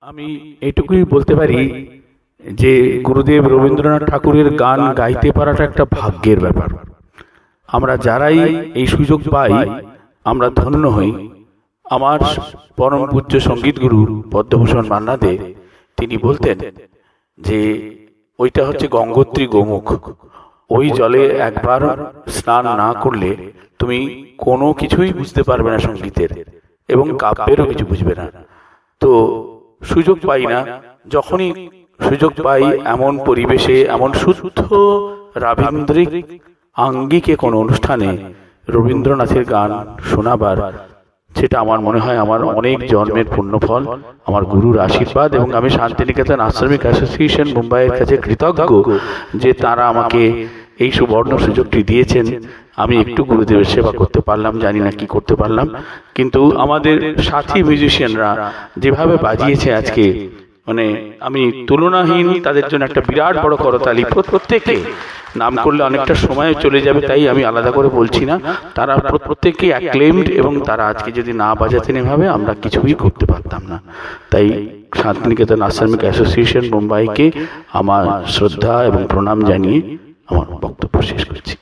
আমি এটুকুই বলতে পারি যে গুরুদেব রবীন্দ্রনাথ ঠাকুরের গান গাইতে পারাটা একটা ভাগ্যের ব্যাপার। আমরা যারাই এই সুযোগ পাই আমরা ধন্য হই। আমার পরম পূজ্য সঙ্গীত গুরু পদ্মভূষণ মান্না দে তিনি বলতেন যে ওইটা হচ্ছে গঙ্গোত্রী গোমুখ, ওই জলে একবার স্নান না করলে তুমি কোনো কিছুই বুঝতে পারবে না সঙ্গীতের, এবং কাব্যেরও কিছু বুঝবে না। তো সুযোগ পাই না, যখনই সুযোগ পাই এমন পরিবেশে, এমন শুদ্ধ রাবীন্দ্রিক আঙ্গিকে কোনো অনুষ্ঠানে রবীন্দ্রনাথের গান শোনাবার, সেটা আমার মনে হয় আমার অনেক জন্মের পুণ্যফল, আমার গুরুর আশীর্বাদ। এবং আমি শান্তিনিকেতন আশ্রমিক অ্যাসোসিয়েশন মুম্বাইয়ের কাছে কৃতজ্ঞ যে তারা আমাকে এই সুবর্ণ সুযোগটি দিয়েছেন। আমি একটু গুরুদেবের সেবা করতে পারলাম, জানি না কি করতে পারলাম, কিন্তু আমাদের সাথী মিউজিশিয়ানরা যেভাবে বাজিয়েছে আজকে, মানে আমি তুলনাহীন তাদের জন্য একটা বিরাট বড় করতালি। প্রত্যেকে নাম করলে অনেকটা সময় চলে যাবে, তাই আমি আলাদা করে বলছি না। তারা প্রত্যেকেই অ্যাক্লেমড, এবং তারা আজকে যদি না বাজাতেন এভাবে আমরা কিছুই করতে পারতাম না। তাই শান্তিনিকেতন আশ্রমিক অ্যাসোসিয়েশন মুম্বাইকে আমার শ্রদ্ধা এবং প্রণাম জানিয়ে আমার বক্তব্য শেষ করছি।